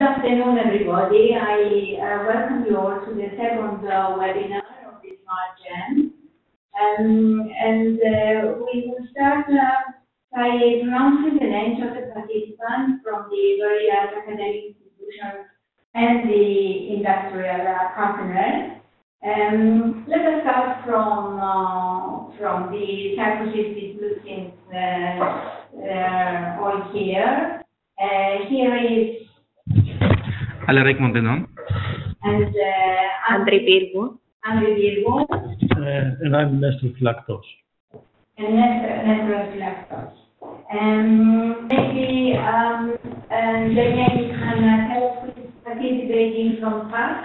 afternoon, everybody. I welcome you all to the second webinar of this Smart Gen. We will start by pronouncing the names of the participants from the various academic institutions and the industrial partners. Let us start from the Cyprus institutions all here. Here is Alaric Montenon. And Andrei Birgu. And I'm Nestor Flactos. And Nestor Flactos. Maybe Daniel, you can tell us who is participating from TUC.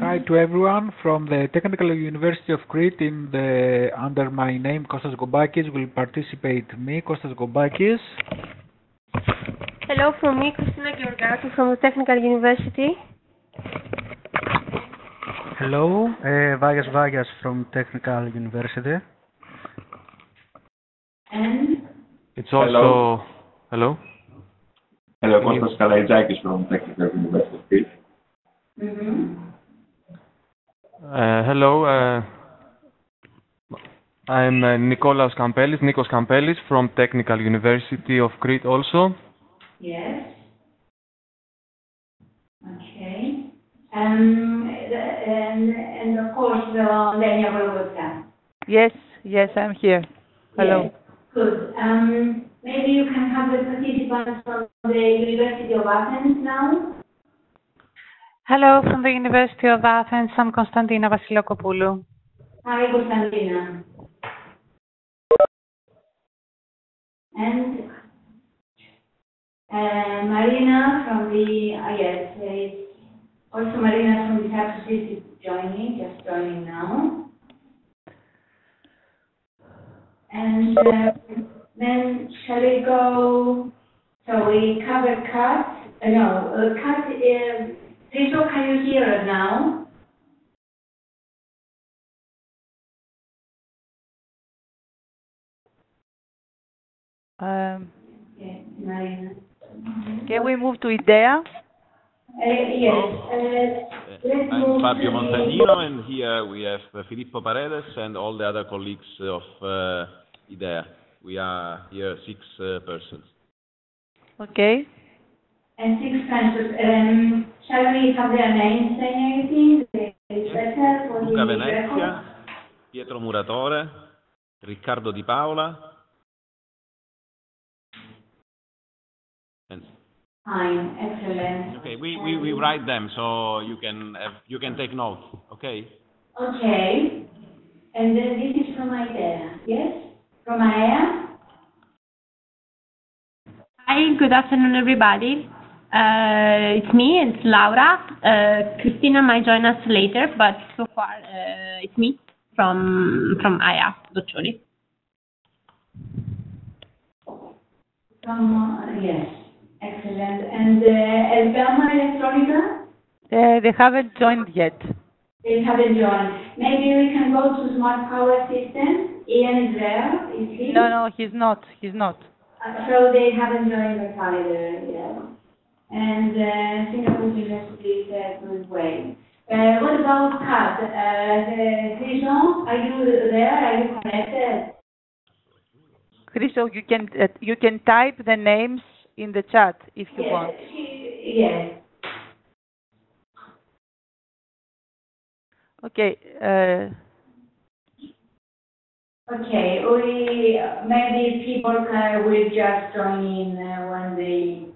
Hi to everyone from the Technical University of Crete under my name Kostas Gombakis will participate me, Kostas Gombakis. Hello from me, Christina Georgatou from the Technical University. Hello, Vagias from Technical University. And it's also hello. Hello, Kostas Kalaitzakis from Technical University of Crete. Hello, I'm Nikos Kampelis from Technical University of Crete also. Yes. Okay. And of course, Lenia Volvodka. Yes, I'm here. Hello. Yes. Good. Maybe you can have the participants from the University of Athens now. Hello, from the University of Athens, I'm Konstantina Vasilokopoulou. Hi, Konstantina. And Marina from the, also Marina from the Cyprus is just joining now. And then shall we go, so we covered cut, Riso, can you hear us now? Yes, Marina. Can we move to IDEA? Yes. I'm Fabio Montagnino, and here we have Filippo Paredes and all the other colleagues of IDEA. We are here 6 persons. And Okay. 6 persons. Shall we have their names saying anything? It's better for Luca the Venezia, record? Pietro Muratore, Riccardo Di Paola. And Fine, excellent. okay, we write them so you can take notes. Okay. Okay. And then this is from IDEA, yes? From IDEA? Hi, good afternoon, everybody. It's me, it's Laura. Christina might join us later, but so far it's me from AIA, Doccioli. Yes, excellent. And Elgama Electronica? They haven't joined yet. They haven't joined. Maybe we can go to Smart Power Systems. Ian is there, is he? No, he's not. So they haven't joined us either yet. And Singapore University is doing well. What about CAD? Christian, are you there? Are you connected? Christo, you can type the names in the chat if you want. Yes. Okay. Okay. Maybe people will just join in when they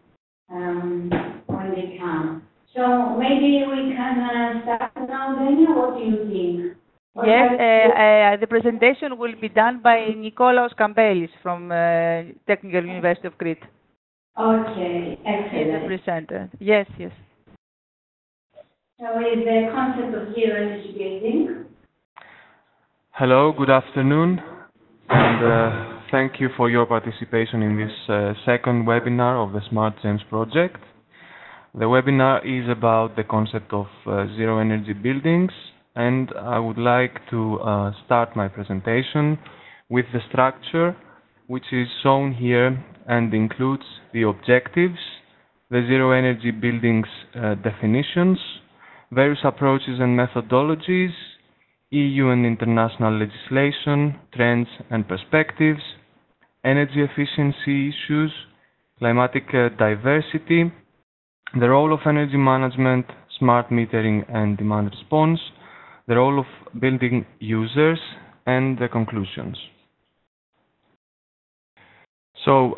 come. So maybe we can start now, Daniel. What do you think? Yes, the presentation will be done by Nikolaos Kampelis from Technical University of Crete. Okay, excellent. He's the presenter. Yes. So is the concept of zero energy building? Hello, good afternoon, and thank you for your participation in this second webinar of the Smart Gens project. The webinar is about the concept of zero energy buildings and I would like to start my presentation with the structure, which is shown here and includes the objectives, the zero energy buildings definitions, various approaches and methodologies, EU and international legislation, trends and perspectives, energy efficiency issues, climatic diversity, the role of energy management, smart metering and demand response, the role of building users, and the conclusions. So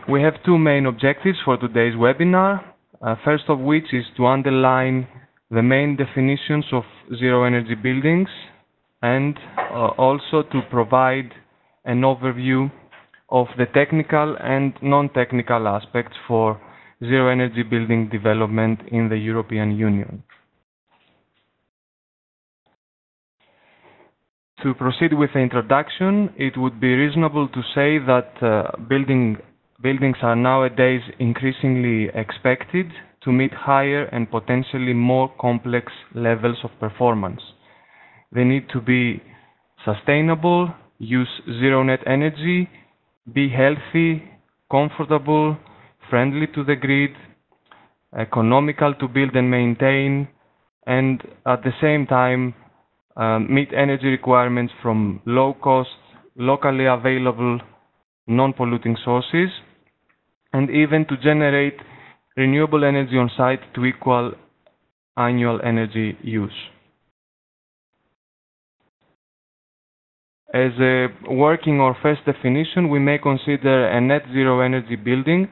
we have two main objectives for today's webinar, first of which is to underline the main definitions of zero energy buildings and also to provide an overview of the technical and non-technical aspects for zero energy building development in the European Union. To proceed with the introduction, it would be reasonable to say that buildings are nowadays increasingly expected to meet higher and potentially more complex levels of performance. They need to be sustainable, use zero net energy, be healthy, comfortable, friendly to the grid, economical to build and maintain, and at the same time meet energy requirements from low-cost, locally available, non-polluting sources, and even to generate renewable energy on site to equal annual energy use. As a working or first definition, we may consider a net zero energy building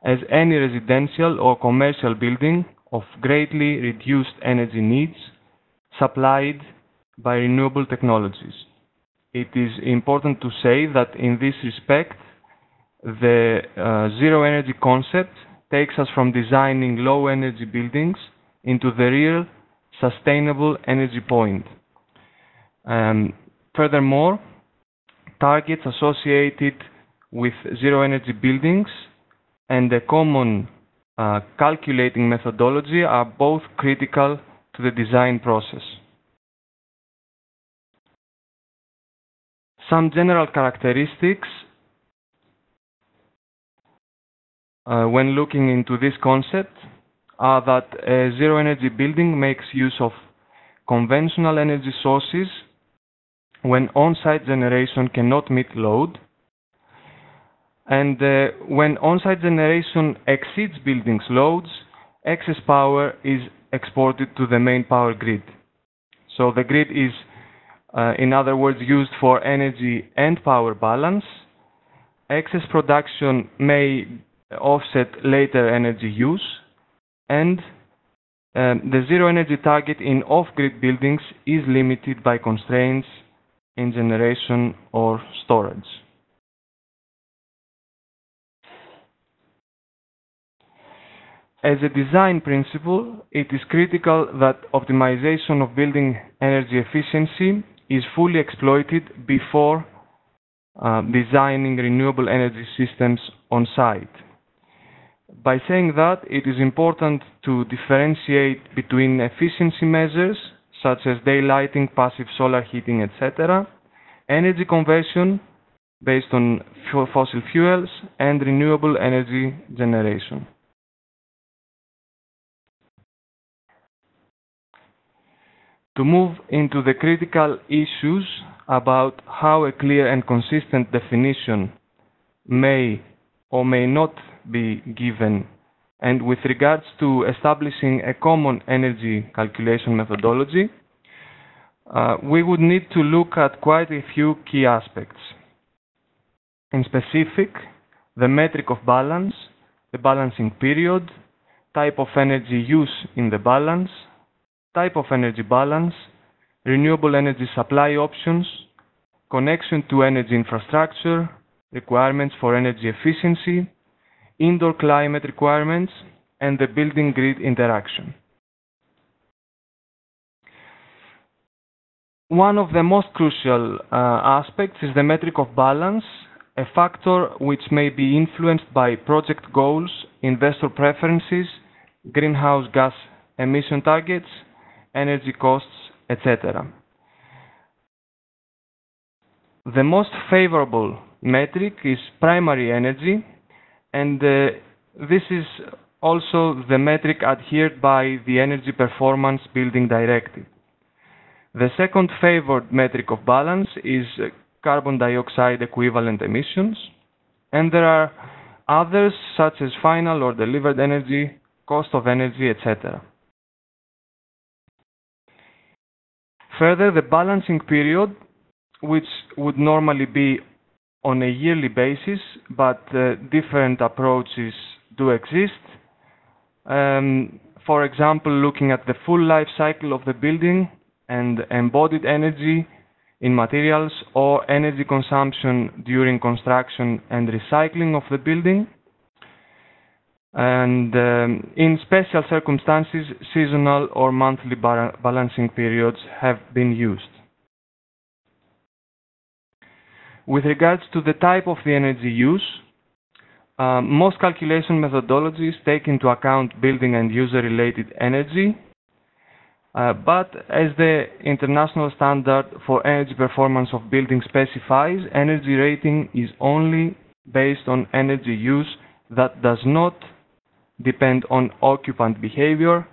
as any residential or commercial building of greatly reduced energy needs supplied by renewable technologies. It is important to say that in this respect, the zero energy concept takes us from designing low energy buildings into the real sustainable energy point. Furthermore, targets associated with zero energy buildings and a common calculating methodology are both critical to the design process. Some general characteristics when looking into this concept are that a zero energy building makes use of conventional energy sources when on-site generation cannot meet load, and when on-site generation exceeds building's loads, excess power is exported to the main power grid. So the grid is in other words, used for energy and power balance. Excess production may offset later energy use, and the zero energy target in off-grid buildings is limited by constraints in generation or storage. As a design principle, it is critical that optimization of building energy efficiency is fully exploited before designing renewable energy systems on site. By saying that, it is important to differentiate between efficiency measures such as daylighting, passive solar heating, etc., energy conversion based on fossil fuels, and renewable energy generation. To move into the critical issues about how a clear and consistent definition may or may not be given, and with regards to establishing a common energy calculation methodology, we would need to look at quite a few key aspects. In specific, the metric of balance, the balancing period, type of energy use in the balance, type of energy balance, renewable energy supply options, connection to energy infrastructure, requirements for energy efficiency, indoor climate requirements, and the building grid interaction. One of the most crucial aspects is the metric of balance, a factor which may be influenced by project goals, investor preferences, greenhouse gas emission targets, energy costs, etc. The most favorable metric is primary energy, and this is also the metric adhered by the Energy Performance Building Directive. The second favored metric of balance is carbon dioxide equivalent emissions, and there are others such as final or delivered energy, cost of energy, etc. Further, the balancing period, which would normally be on a yearly basis, but different approaches do exist. For example, looking at the full life cycle of the building and embodied energy in materials or energy consumption during construction and recycling of the building. And in special circumstances, seasonal or monthly balancing periods have been used. With regards to the type of the energy use, most calculation methodologies take into account building and user-related energy, but as the international standard for energy performance of buildings specifies, energy rating is only based on energy use that does not depend on occupant behavior,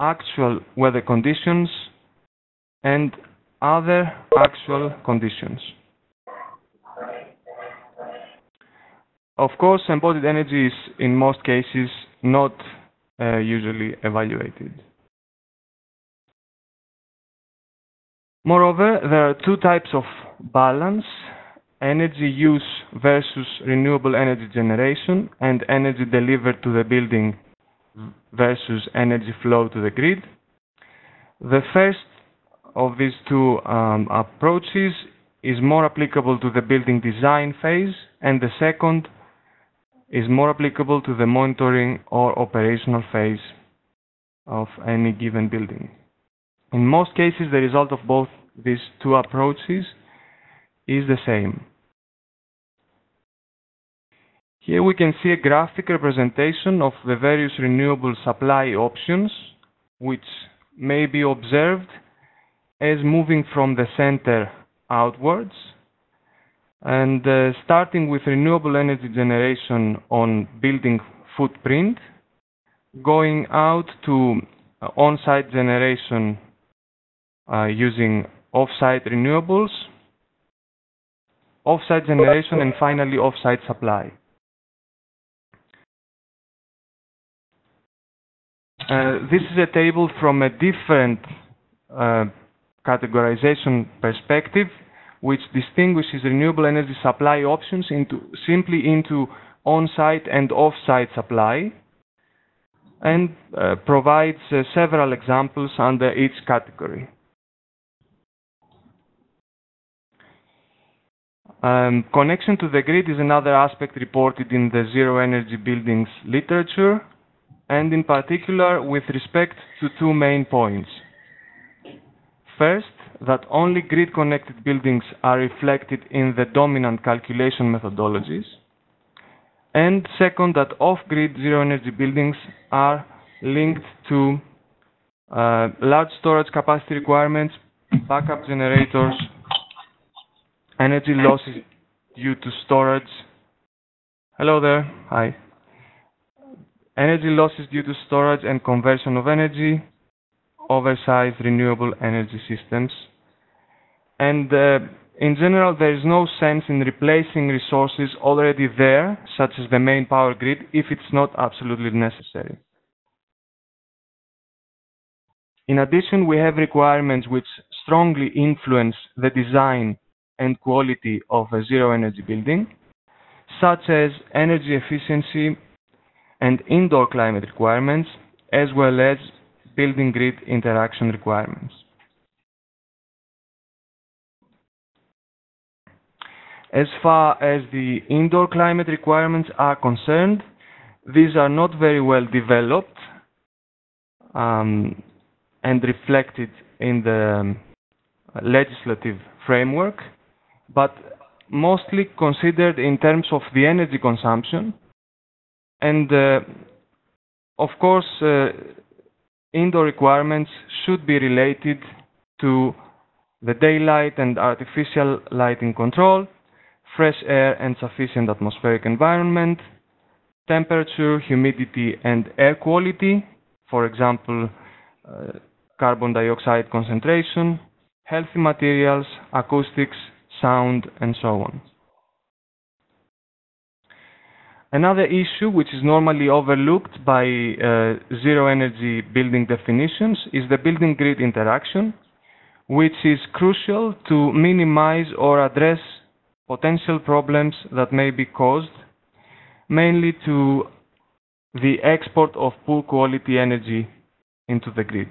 actual weather conditions, and other actual conditions. Of course, embodied energy is in most cases not usually evaluated. Moreover, there are two types of balance: energy use versus renewable energy generation, and energy delivered to the building versus energy flow to the grid. The first of these two approaches is more applicable to the building design phase, and the second is more applicable to the monitoring or operational phase of any given building. In most cases, the result of both these two approaches is the same. Here we can see a graphic representation of the various renewable supply options, which may be observed as moving from the center outwards, and starting with renewable energy generation on building footprint, going out to on-site generation using off-site renewables, off-site generation, and finally off-site supply. This is a table from a different categorization perspective, which distinguishes renewable energy supply options simply into on-site and off-site supply, and provides several examples under each category. Connection to the grid is another aspect reported in the zero energy buildings literature, and in particular with respect to two main points. First, that only grid-connected buildings are reflected in the dominant calculation methodologies. And second, that off-grid zero-energy buildings are linked to large storage capacity requirements, backup generators, energy losses due to storage. Hello there. Hi. Energy losses due to storage and conversion of energy, oversized renewable energy systems. And in general, there is no sense in replacing resources already there, such as the main power grid, if it's not absolutely necessary. In addition, we have requirements which strongly influence the design and quality of a zero-energy building, such as energy efficiency and indoor climate requirements, as well as building grid interaction requirements. As far as the indoor climate requirements are concerned, these are not very well developed and reflected in the legislative framework, but mostly considered in terms of the energy consumption. And of course, indoor requirements should be related to the daylight and artificial lighting control, fresh air and sufficient atmospheric environment, temperature, humidity and air quality, for example, carbon dioxide concentration, healthy materials, acoustics, sound, and so on. Another issue which is normally overlooked by zero-energy building definitions is the building grid interaction, which is crucial to minimize or address potential problems that may be caused, mainly to the export of poor quality energy into the grid.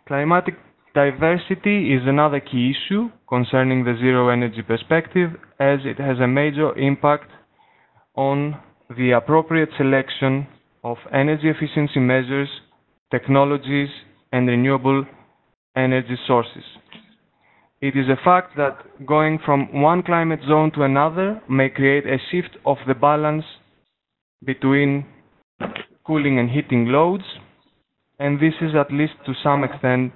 Climatic diversity is another key issue concerning the zero-energy perspective, as it has a major impact on the appropriate selection of energy efficiency measures, technologies, and renewable energy sources. It is a fact that going from one climate zone to another may create a shift of the balance between cooling and heating loads, and this is at least to some extent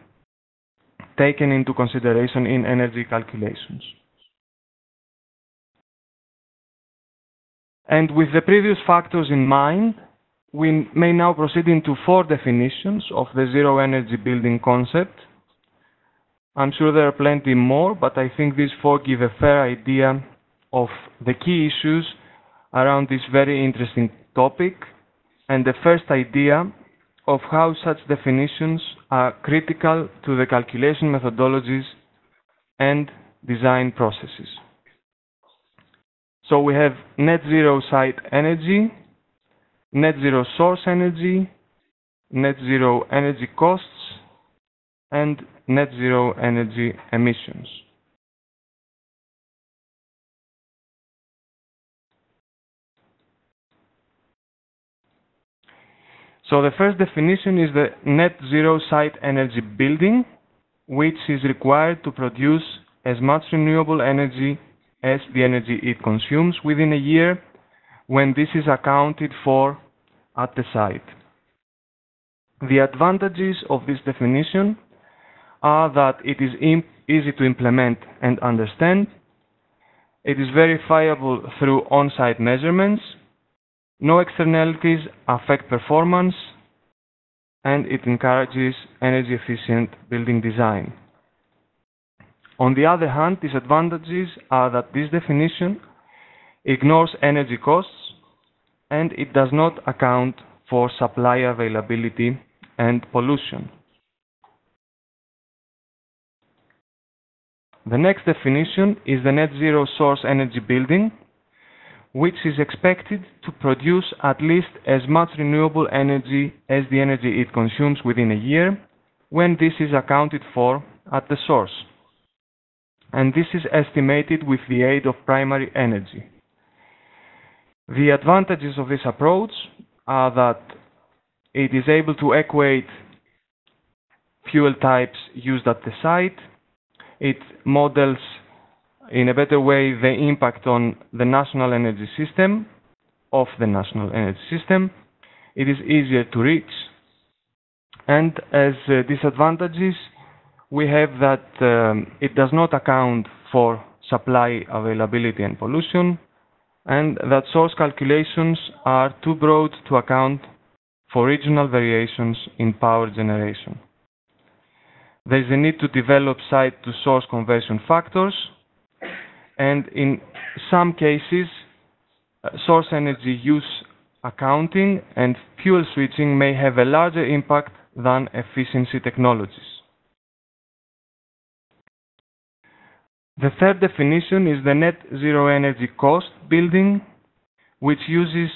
taken into consideration in energy calculations. And with the previous factors in mind, we may now proceed into 4 definitions of the zero-energy building concept. I'm sure there are plenty more, but I think these 4 give a fair idea of the key issues around this very interesting topic, and the first idea of how such definitions are critical to the calculation methodologies and design processes. So we have net zero site energy, net zero source energy, net zero energy costs, and net zero energy emissions. So the first definition is the net zero site energy building, which is required to produce as much renewable energy as the energy it consumes within a year, when this is accounted for at the site. The advantages of this definition are that it is easy to implement and understand, it is verifiable through on-site measurements, no externalities affect performance, and it encourages energy-efficient building design. On the other hand, disadvantages are that this definition ignores energy costs and it does not account for supply availability and pollution. The next definition is the net zero source energy building, which is expected to produce at least as much renewable energy as the energy it consumes within a year, when this is accounted for at the source. And this is estimated with the aid of primary energy. The advantages of this approach are that it is able to equate fuel types used at the site, it models in a better way the impact on the national energy system, it is easier to reach, and as disadvantages we have that it does not account for supply availability and pollution, and that source calculations are too broad to account for regional variations in power generation. There is a need to develop site-to-source conversion factors, and in some cases, source energy use accounting and fuel switching may have a larger impact than efficiency technologies. The third definition is the net zero energy cost building, which uses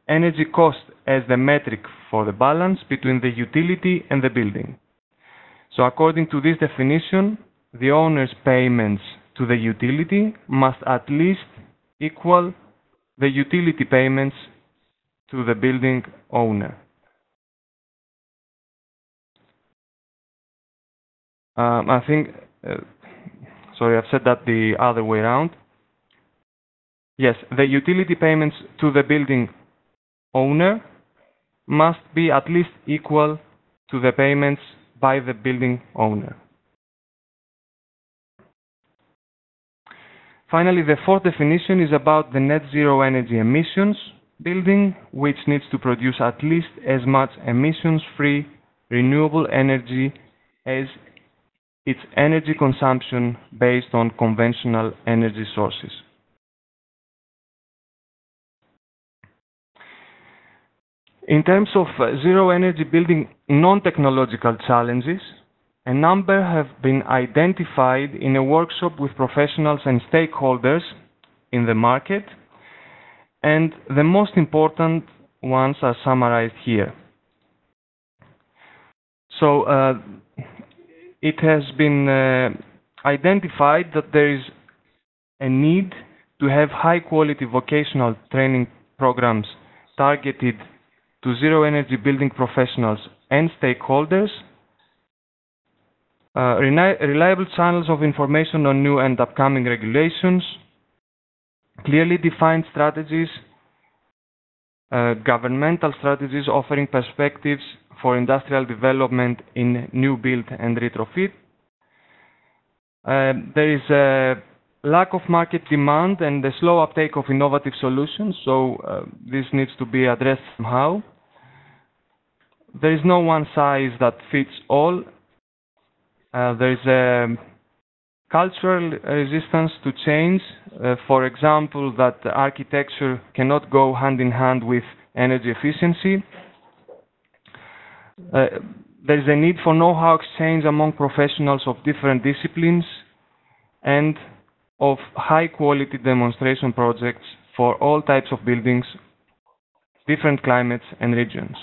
energy cost as the metric for the balance between the utility and the building. So according to this definition, the owner's payments to the utility must at least equal the utility payments to the building owner. I think, sorry, I've said that the other way around. Yes, the utility payments to the building owner must be at least equal to the payments by the building owner. Finally, the fourth definition is about the net zero energy emissions building, which needs to produce at least as much emissions-free renewable energy as its energy consumption based on conventional energy sources. In terms of zero energy building non-technological challenges, a number have been identified in a workshop with professionals and stakeholders in the market, and the most important ones are summarized here. So it has been identified that there is a need to have high-quality vocational training programs targeted to zero energy building professionals and stakeholders, reliable channels of information on new and upcoming regulations, clearly defined strategies, governmental strategies offering perspectives for industrial development in new build and retrofit. There is a lack of market demand and the slow uptake of innovative solutions, so this needs to be addressed somehow. There is no one size that fits all. There is a cultural resistance to change. For example, that architecture cannot go hand in hand with energy efficiency. There is a need for know-how exchange among professionals of different disciplines and of high-quality demonstration projects for all types of buildings, different climates and regions.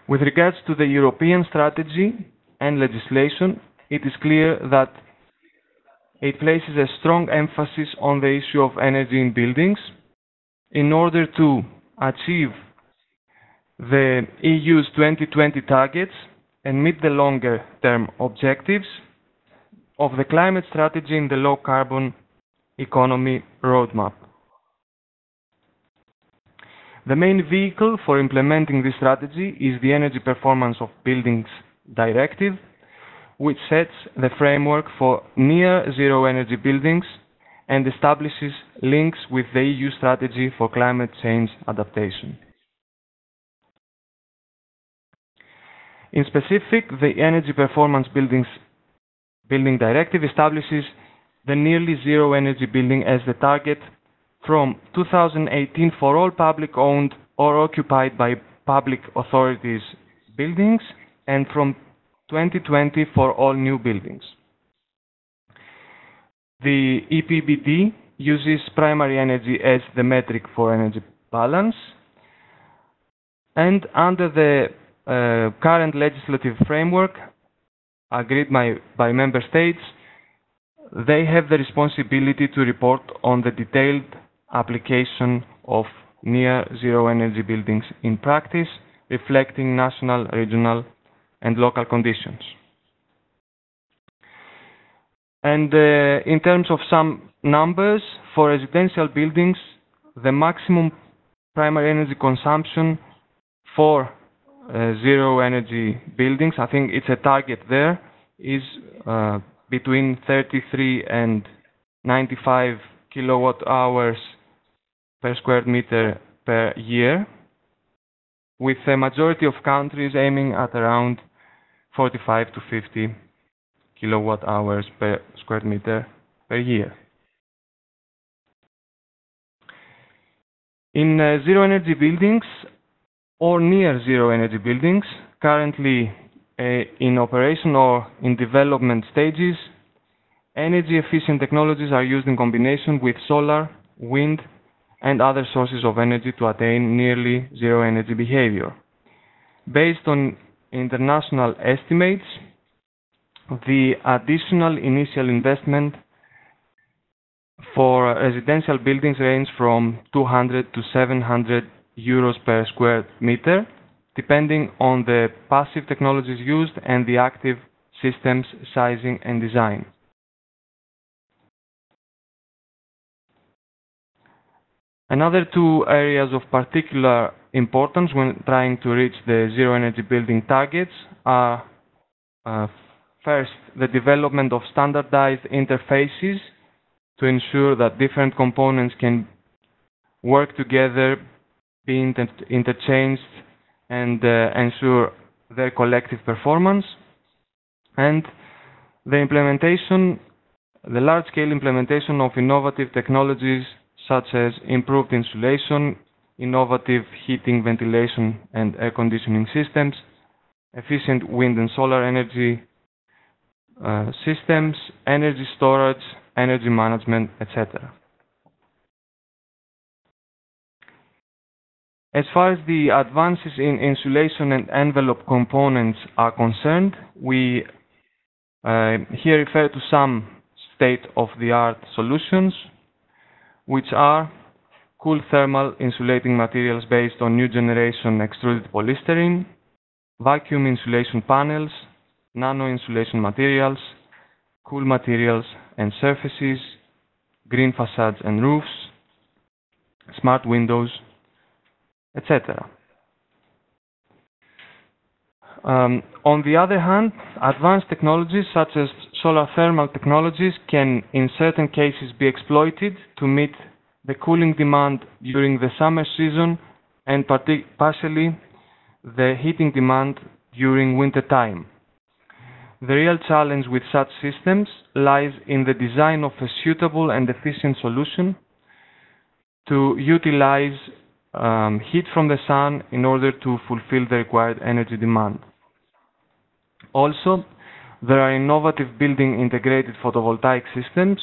With regards to the European strategy and legislation, it is clear that it places a strong emphasis on the issue of energy in buildings in order to achieve the EU's 2020 targets and meet the longer-term objectives of the climate strategy in the low-carbon economy roadmap. The main vehicle for implementing this strategy is the Energy Performance of Buildings Directive, which sets the framework for near-zero energy buildings and establishes links with the EU strategy for climate change adaptation. In specific, the Energy Performance Building Directive establishes the nearly zero energy building as the target from 2018 for all public-owned or occupied by public authorities buildings, and from 2020 for all new buildings. The EPBD uses primary energy as the metric for energy balance, and under the current legislative framework agreed by member states, they have the responsibility to report on the detailed application of near-zero energy buildings in practice, reflecting national, regional, and local conditions. And in terms of some numbers, for residential buildings, the maximum primary energy consumption for zero energy buildings, I think it's a target there, is between 33 and 95 kilowatt hours per square meter per year, with a majority of countries aiming at around 45 to 50 kilowatt hours per square meter per year. In zero energy buildings or near zero energy buildings currently in operation or in development stages, energy efficient technologies are used in combination with solar, wind, and other sources of energy to attain nearly zero energy behavior. Based on international estimates, the additional initial investment for residential buildings range from 200 to 700 euros per square meter, depending on the passive technologies used and the active systems sizing and design. Another two areas of particular importance when trying to reach the zero energy building targets are first, the development of standardized interfaces to ensure that different components can work together, be interchanged, and ensure their collective performance. And the large-scale implementation of innovative technologies such as improved insulation, innovative heating, ventilation, and air conditioning systems, efficient wind and solar energy systems, energy storage, energy management, etc. As far as the advances in insulation and envelope components are concerned, we here refer to some state-of-the-art solutions, which are cool thermal insulating materials based on new generation extruded polystyrene, vacuum insulation panels, nano insulation materials, cool materials and surfaces, green facades and roofs, smart windows, etc. On the other hand, advanced technologies such as solar thermal technologies can in certain cases be exploited to meet the cooling demand during the summer season and partially the heating demand during winter time. The real challenge with such systems lies in the design of a suitable and efficient solution to utilize heat from the sun in order to fulfill the required energy demand. Also, there are innovative building integrated photovoltaic systems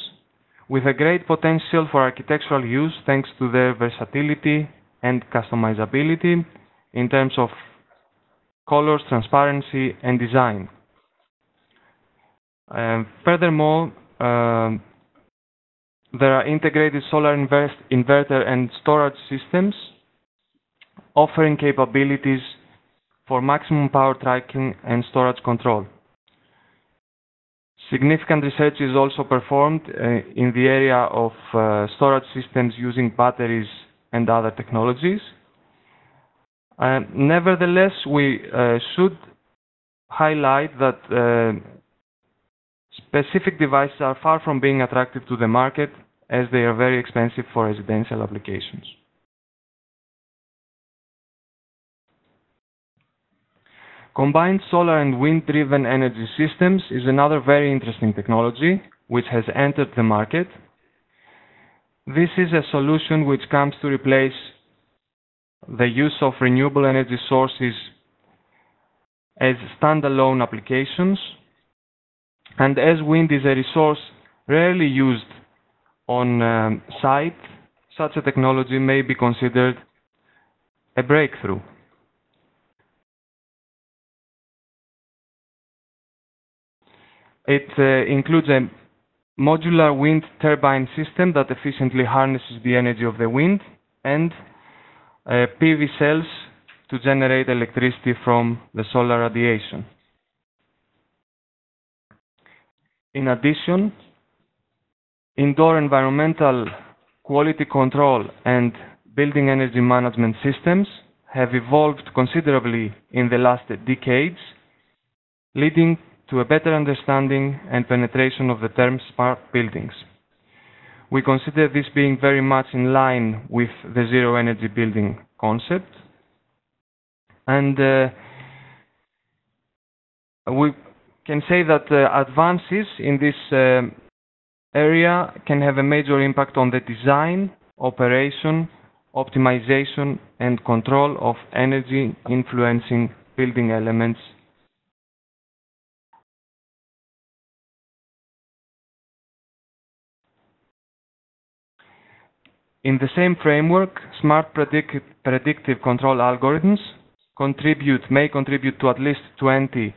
with a great potential for architectural use thanks to their versatility and customizability in terms of colors, transparency, and design. Furthermore, there are integrated solar inverter and storage systems offering capabilities for maximum power tracking and storage control. Significant research is also performed in the area of storage systems using batteries and other technologies. Nevertheless, we should highlight that specific devices are far from being attractive to the market as they are very expensive for residential applications. Combined solar and wind-driven energy systems is another very interesting technology which has entered the market. This is a solution which comes to replace the use of renewable energy sources as standalone applications, and as wind is a resource rarely used on site, such a technology may be considered a breakthrough. It includes a modular wind turbine system that efficiently harnesses the energy of the wind and PV cells to generate electricity from the solar radiation. In addition, indoor environmental quality control and building energy management systems have evolved considerably in the last decades, leading to a better understanding and penetration of the term smart buildings. We consider this being very much in line with the zero energy building concept, and we can say that advances in this area can have a major impact on the design, operation, optimization, and control of energy influencing building elements. In the same framework, smart predictive control algorithms may contribute to at least 20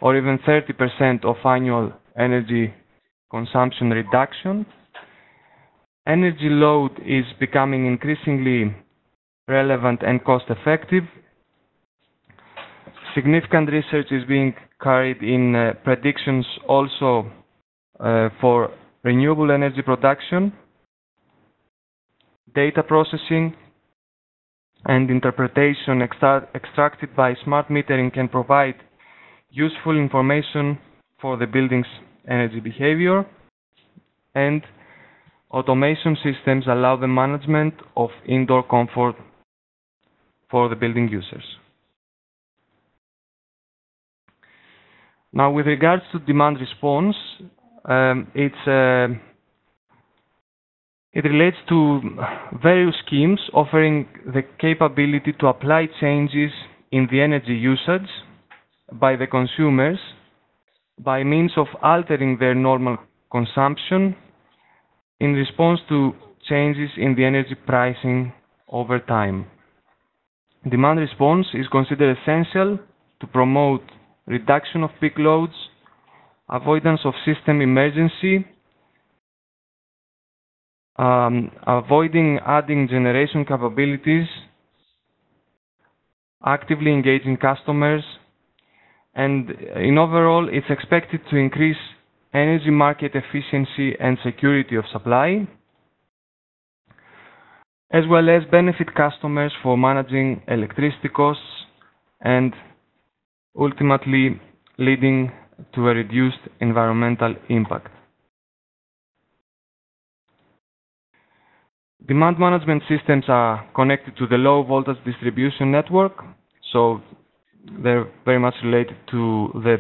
or even 30% of annual energy consumption reduction. Energy load is becoming increasingly relevant and cost-effective. Significant research is being carried in predictions also for renewable energy production, data processing, and interpretation extracted by smart metering can provide useful information for the building's energy behavior, and automation systems allow the management of indoor comfort for the building users. Now, with regards to demand response, it relates to various schemes offering the capability to apply changes in the energy usage by the consumers by means of altering their normal consumption in response to changes in the energy pricing over time. Demand response is considered essential to promote reduction of peak loads, avoidance of system emergency, avoiding adding generation capabilities, actively engaging customers, and in overall, it's expected to increase energy market efficiency and security of supply, as well as benefit customers for managing electricity costs and ultimately leading to a reduced environmental impact. Demand management systems are connected to the low voltage distribution network, so they're very much related to the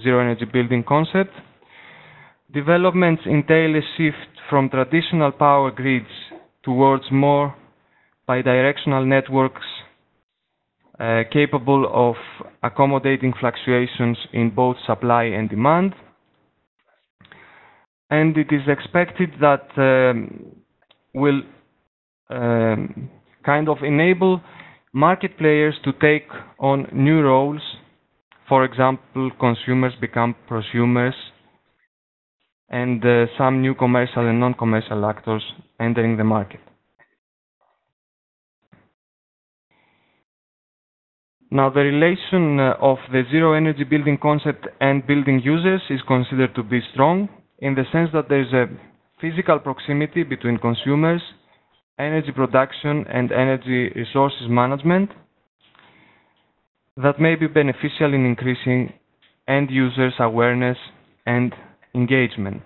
zero energy building concept. Developments entail a shift from traditional power grids towards more bidirectional networks capable of accommodating fluctuations in both supply and demand. And it is expected that will kind of enable market players to take on new roles. For example, consumers become prosumers, and some new commercial and non-commercial actors entering the market. Now, the relation of the zero energy building concept and building users is considered to be strong, in the sense that there is a physical proximity between consumers, energy production, and energy resources management that may be beneficial in increasing end users' awareness and engagement.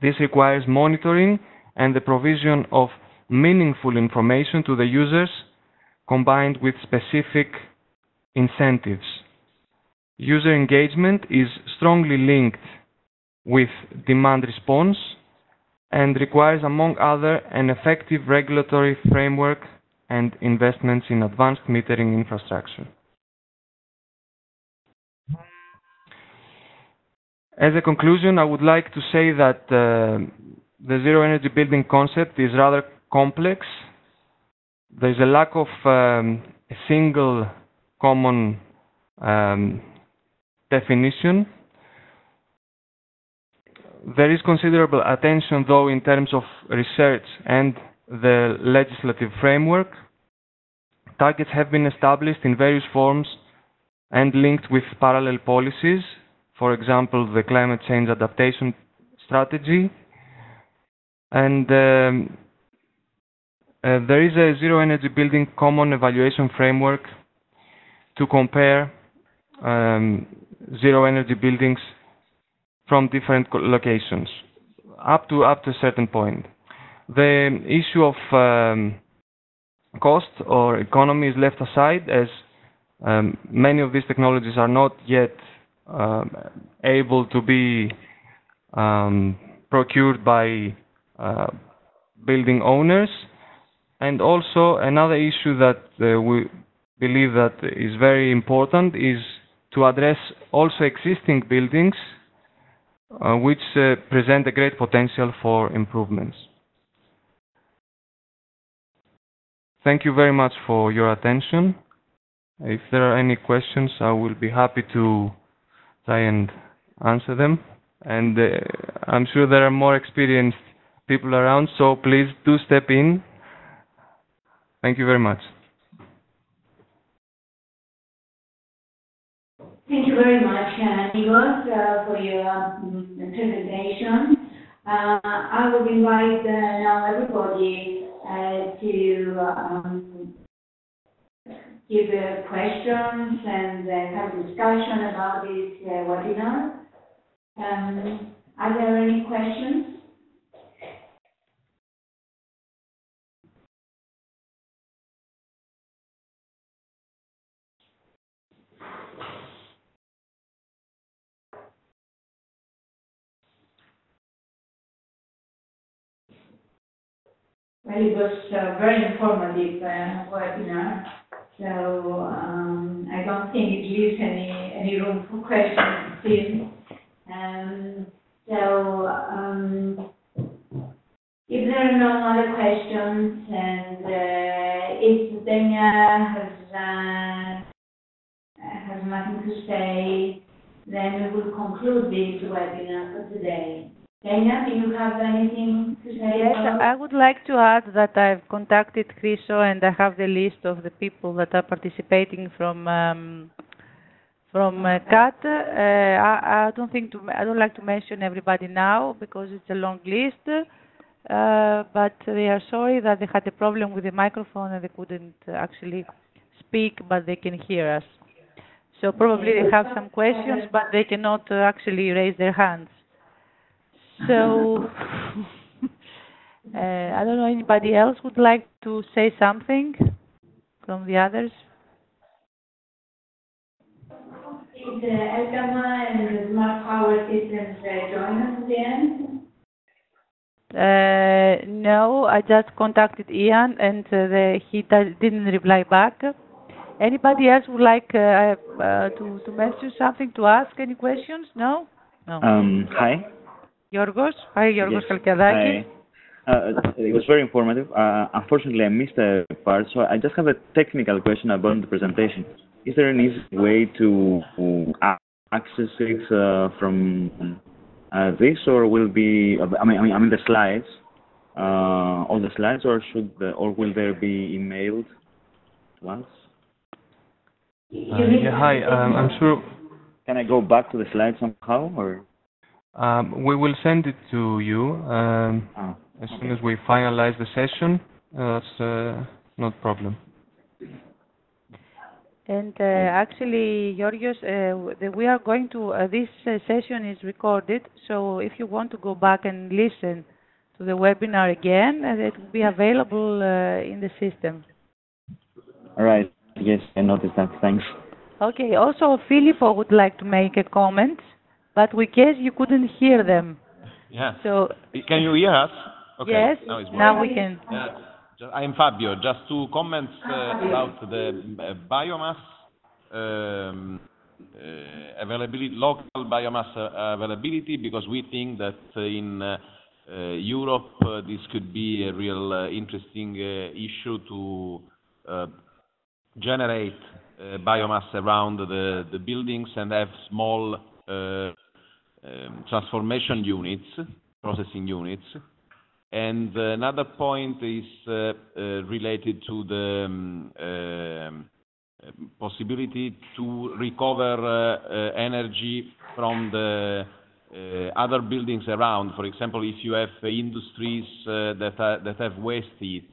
This requires monitoring and the provision of meaningful information to the users, combined with specific incentives. User engagement is strongly linked with demand response and requires, among other, an effective regulatory framework and investments in advanced metering infrastructure. As a conclusion, I would like to say that the zero energy building concept is rather complex. There is a lack of a single common definition. There is considerable attention, though, in terms of research and the legislative framework. Targets have been established in various forms and linked with parallel policies. For example, the climate change adaptation strategy. And there is a zero energy building common evaluation framework to compare zero energy buildings from different locations up to a certain point. The issue of cost or economy is left aside, as many of these technologies are not yet able to be procured by building owners. And also another issue that we believe that is very important is to address also existing buildings which present a great potential for improvements. Thank you very much for your attention. If there are any questions, I will be happy to try and answer them. And I'm sure there are more experienced people around, so please do step in. Thank you very much. Thank you very much, Nikos, for your presentation. I will invite now everybody to give questions and have a discussion about this webinar. Are there any questions? Well, it was a very informative webinar, so I don't think it leaves any room for questions still. If there are no other questions, and if Dania has nothing to say, then we will conclude this webinar for today. Dania, do you have anything to say? Yes, I would like to add that I've contacted Chriso and I have the list of the people that are participating from CAT. I don't like to mention everybody now because it's a long list. But they are sorry that they had a problem with the microphone and they couldn't actually speak, but they can hear us. So probably they have some questions, but they cannot actually raise their hands. So I don't know, anybody else would like to say something from the others? Did Elgama and Smart Power Systems join us at the end? No, I just contacted Ian and he didn't reply back. Anybody else would like to mention something, to ask any questions? No? No. Hi. Yorgos? Hi, Yorgos Kalkiadakis. Hi. It was very informative. Unfortunately, I missed a part, so I just have a technical question about the presentation. Is there an easy way to access it from this, or will be? I mean the slides, all the slides, or or will there be emailed to us? Yeah, hi. I'm sure. Can I go back to the slides somehow, or? We will send it to you as soon as we finalize the session. That's not a problem. And actually, Georgios, we are going to, this session is recorded, so if you want to go back and listen to the webinar again, it will be available in the system. All right. Yes, I noticed that. Thanks. Okay. Also, Filippo would like to make a comment, but we guess you couldn't hear them. Yeah. So can you hear us? Okay. Yes. Now we can. I'm Fabio. Just two comments about the biomass availability, local biomass availability, because we think that in Europe this could be a real interesting issue to generate biomass around the buildings and have small transformation units, processing units. And another point is related to the possibility to recover energy from the other buildings around. For example, if you have industries that have waste heat,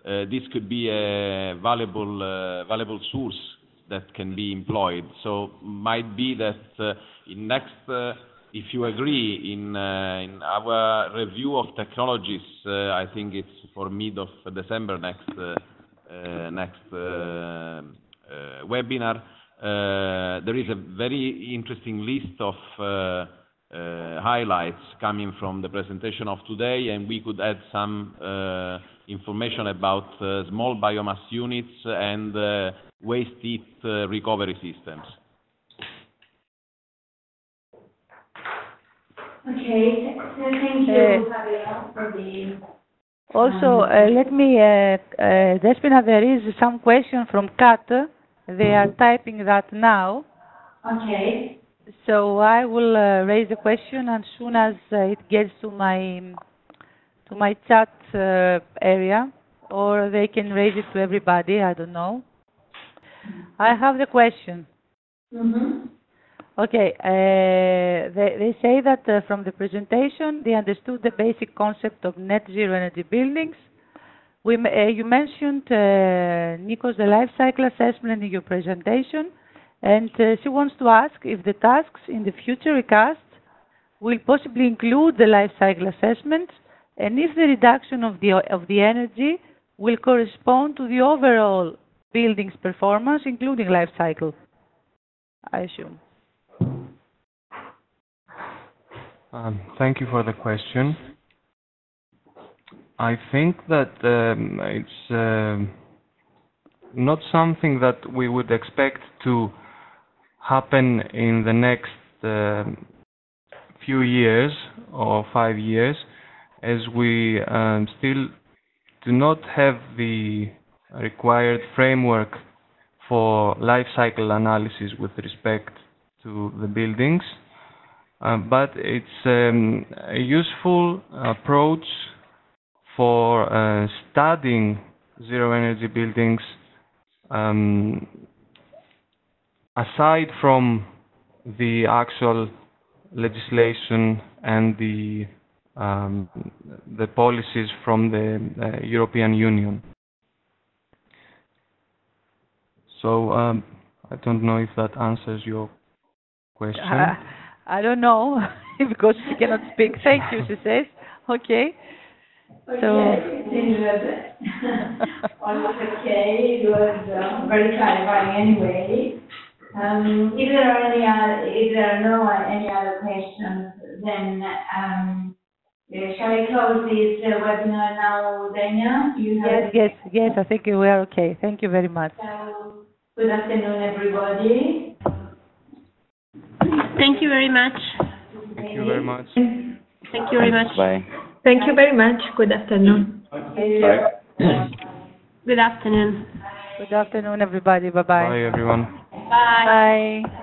this could be a valuable source that can be employed. So might be that in next, if you agree, in our review of technologies, I think it's for mid of December next webinar. There is a very interesting list of highlights coming from the presentation of today, and we could add some information about small biomass units and waste heat recovery systems. Okay, so thank you, Fabio, for the... Also, let me, Despina, there is some question from Kat. They are typing that now. Okay. So I will raise the question as soon as it gets to my chat area, or they can raise it to everybody. I don't know. I have the question. Mm-hmm. Okay. They say that from the presentation, they understood the basic concept of net zero energy buildings, You mentioned, Nikos, the life cycle assessment in your presentation, and she wants to ask if the tasks in the future recast will possibly include the life cycle assessment, and if the reduction of the energy will correspond to the overall building's performance, including life cycle, I assume. Thank you for the question. I think that it's not something that we would expect to happen in the next few years or 5 years, as we still do not have the required framework for life cycle analysis with respect to the buildings. But it's a useful approach for studying zero-energy buildings, aside from the actual legislation and the policies from the European Union. So I don't know if that answers your question. I don't know, because she cannot speak. Thank you, she says. Okay. So almost okay. It was very clarifying anyway. If there are no any other questions, then shall I close this webinar now, Dania? Yes. I think we are okay. Thank you very much. So, good afternoon, everybody. Thank you very much. Thank you very much. Thank you very much. Bye. Thank you very much. Good afternoon. Good afternoon. Good afternoon, everybody. Bye-bye. Bye, everyone. Bye. Bye.